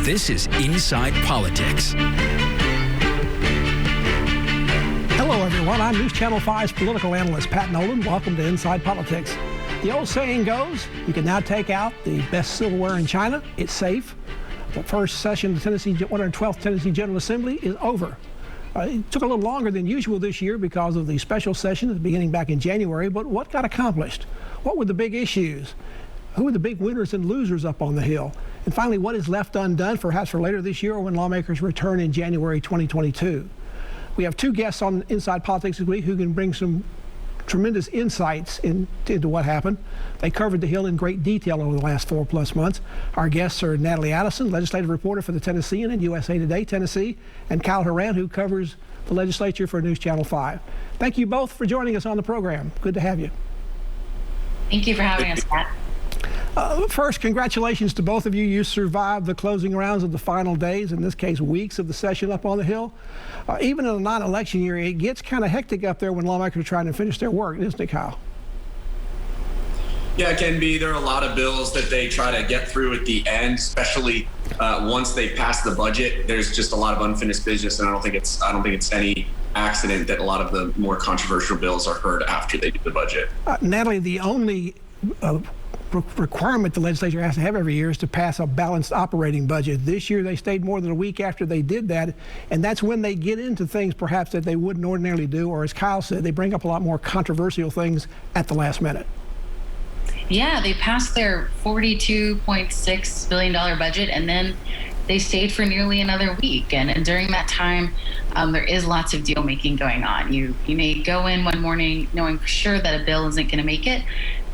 This is Inside Politics. Hello, everyone. I'm NewsChannel 5's political analyst, Pat Nolan. Welcome to Inside Politics. The old saying goes, you can now take out the best silverware in China. It's safe. The first session of the 112th Tennessee General Assembly is over. It took a little longer than usual this year because of the special session beginning back in January, but what got accomplished? What were the big issues? Who were the big winners and losers up on the Hill? And finally, what is left undone, perhaps for later this year or when lawmakers return in January 2022? We have two guests on Inside Politics this week who can bring some tremendous insights into what happened. They covered the Hill in great detail over the last 4+ months. Our guests are Natalie Allison, legislative reporter for the TENNESSEAN and USA Today, Tennessee, and Kyle Horan, who covers the legislature for NewsChannel 5. Thank you both for joining us on the program. Good to have you. Thank you for having us, Pat. First, congratulations to both of you. You survived the closing rounds of the final days, in this case, weeks of the session up on the Hill. Even in a non-election year, it gets kind of hectic up there when lawmakers are trying to finish their work, isn't it, Kyle? Yeah, it can be. There are a lot of bills that they try to get through at the end, especially once they pass the budget. There's just a lot of unfinished business, and I don't think it's any accident that a lot of the more controversial bills are heard after they do the budget. Natalie, the only requirement the legislature has to have every year is to pass a balanced operating budget. This year they stayed more than a week after they did that, and that's when they get into things perhaps that they wouldn't ordinarily do, or as Kyle said, they bring up a lot more controversial things at the last minute. Yeah, they passed their $42.6 billion budget, and then they stayed for nearly another week. And during that time, there is lots of deal making going on. You may go in one morning knowing for sure that a bill isn't going to make it,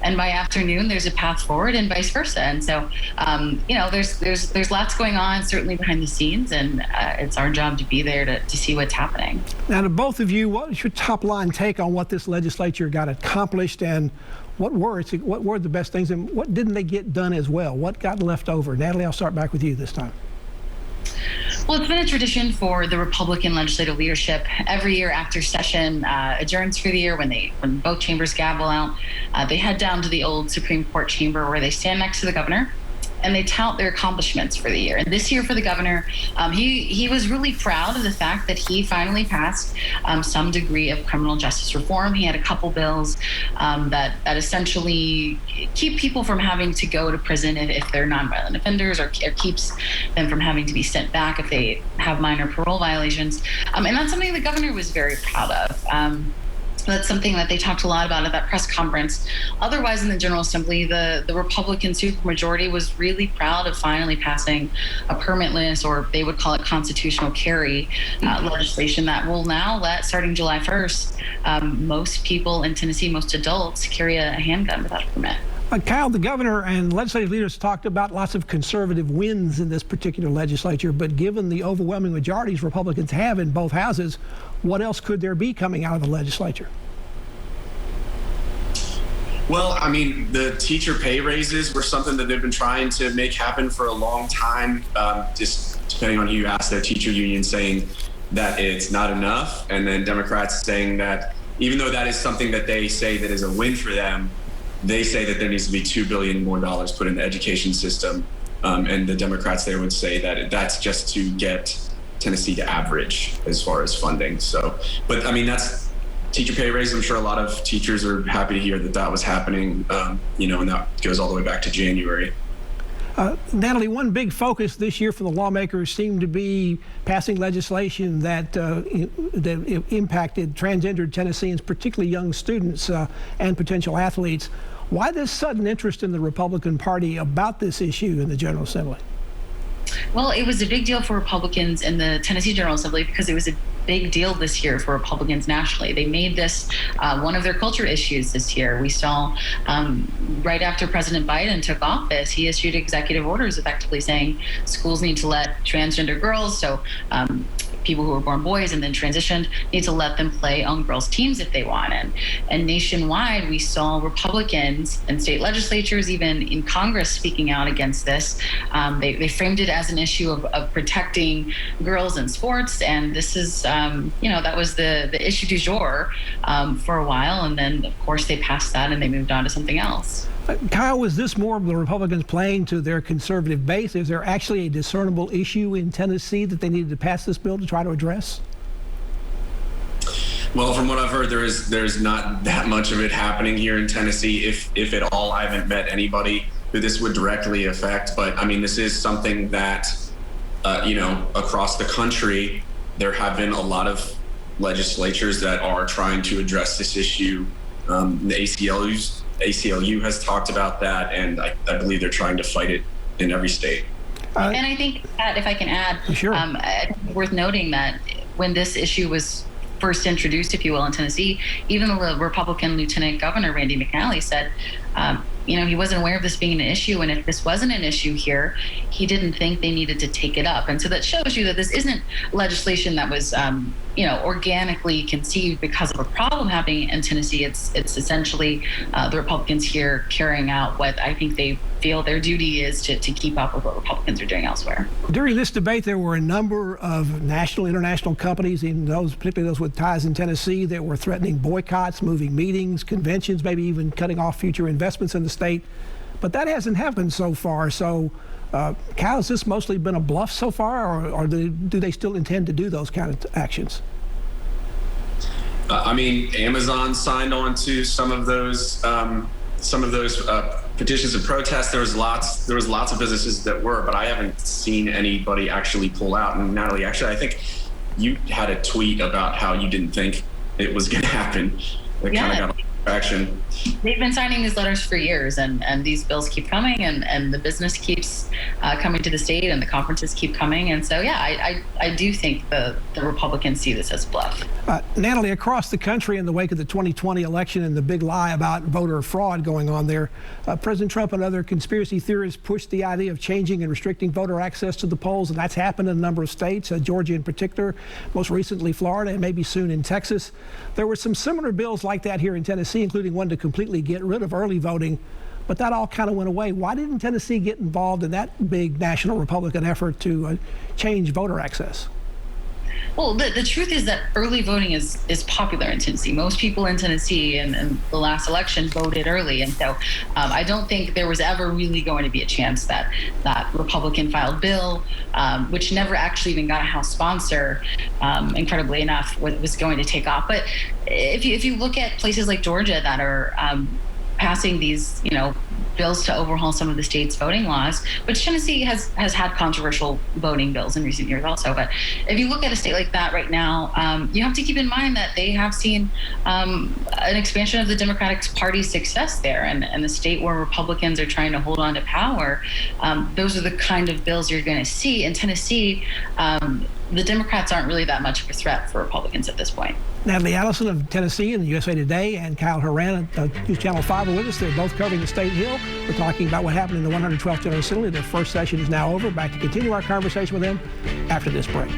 and by afternoon there's a path forward, and vice versa. And so, there's lots going on, certainly behind the scenes, and it's our job to be there to see what's happening. Now, to both of you, what is your top line take on what this legislature got accomplished, and what were the best things, and what didn't they get done as well? What got left over? Natalie, I'll start back with you this time. Well, it's been a tradition for the Republican legislative leadership every year after session adjourns for the year, when both chambers gavel out, they head down to the old Supreme Court chamber where they stand next to the governor and they tout their accomplishments for the year. And this year for the governor, he was really proud of the fact that he finally passed some degree of criminal justice reform. He had a couple bills that essentially keep people from having to go to prison if they're nonviolent offenders, or keeps them from having to be sent back if they have minor parole violations. And that's something the governor was very proud of. That's something that they talked a lot about at that press conference. Otherwise, in the General Assembly, the Republican supermajority was really proud of finally passing a permitless, or they would call it constitutional carry, legislation that will now let, starting July 1st, most people in Tennessee, most adults, carry a handgun without a permit. Kyle, the governor and legislative leaders talked about lots of conservative wins in this particular legislature, but given the overwhelming majorities Republicans have in both houses, what else could there be coming out of the legislature? Well, I mean, the teacher pay raises were something that they've been trying to make happen for a long time. Just depending on who you ask, the teacher union saying that it's not enough, and then Democrats saying that even though that is something that they say that is a win for them, they say that there needs to be $2 billion more put in the education system. And the Democrats there would say that that's just to get Tennessee to average as far as funding. So, but I mean, that's teacher pay raise. I'm sure a lot of teachers are happy to hear that was happening, and that goes all the way back to January. Natalie, one big focus this year for the lawmakers seemed to be passing legislation that impacted transgender Tennesseans, particularly young students and potential athletes. Why this sudden interest in the Republican Party about this issue in the General Assembly? Well, it was a big deal for Republicans in the Tennessee General Assembly because it was a big deal this year for Republicans nationally. They made this one of their culture issues this year. We saw right after President Biden took office, he issued executive orders effectively saying schools need to let transgender girls, so people who were born boys and then transitioned, need to let them play on girls' teams if they want. And nationwide, we saw Republicans in state legislatures, even in Congress, speaking out against this. They framed it as an issue of protecting girls in sports, and this is, that was the issue du jour for a while, and then, of course, they passed that and they moved on to something else. Kyle, was this more of the Republicans playing to their conservative base? Is there actually a discernible issue in Tennessee that they needed to pass this bill to try to address? Well, from what I've heard, there's not that much of it happening here in Tennessee, if at all. I haven't met anybody who this would directly affect. But I mean, this is something that, across the country, there have been a lot of legislatures that are trying to address this issue. The ACLU has talked about that, and I believe they're trying to fight it in every state. And I think that, if I can add, sure. I think it's worth noting that when this issue was first introduced, if you will, in Tennessee, even the Republican Lieutenant Governor, Randy McNally, said, he wasn't aware of this being an issue. And if this wasn't an issue here, he didn't think they needed to take it up. And so that shows you that this isn't legislation that was, organically conceived because of a problem happening in Tennessee. It's essentially the Republicans here carrying out what I think they feel their duty is to keep up with what Republicans are doing elsewhere. During this debate, there were a number of national, international companies, even those, particularly those with ties in Tennessee, that were threatening boycotts, moving meetings, conventions, maybe even cutting off future investments in the state. But that hasn't happened so far. So, Kyle, has this mostly been a bluff so far, or do they still intend to do those kind of actions? Amazon signed on to some of those petitions and protests. There was lots of businesses that were, but I haven't seen anybody actually pull out. And Natalie, actually, I think you had a tweet about how you didn't think it was going to happen. It kind of got traction. They've been signing these letters for years, and these bills keep coming, and the business keeps coming to the state, and the conferences keep coming. And so, I do think the Republicans see this as a bluff. Natalie, across the country in the wake of the 2020 election and the big lie about voter fraud going on there, President Trump and other conspiracy theorists pushed the idea of changing and restricting voter access to the polls, and that's happened in a number of states, Georgia in particular, most recently Florida, and maybe soon in Texas. There were some similar bills like that here in Tennessee, including one to completely get rid of early voting, but that all kind of went away. Why didn't Tennessee get involved in that big national Republican effort to change voter access? Well, the truth is that early voting is popular in Tennessee. Most people in Tennessee in the last election voted early. And so I don't think there was ever really going to be a chance that Republican filed bill, which never actually even got a House sponsor, incredibly enough, was going to take off. But if you look at places like Georgia that are passing these, bills to overhaul some of the state's voting laws, which Tennessee has had controversial voting bills in recent years also. But if you look at a state like that right now, you have to keep in mind that they have seen an expansion of the Democratic Party's success there, and the state where Republicans are trying to hold on to power. Those are the kind of bills you're going to see. In Tennessee, the Democrats aren't really that much of a threat for Republicans at this point. Natalie Allison of Tennessee and the USA Today, and Kyle Horan at News Channel 5 are with us. They're both covering the State Hill. We're talking about what happened in the 112th General Assembly. Their first session is now over. Back to continue our conversation with them after this break.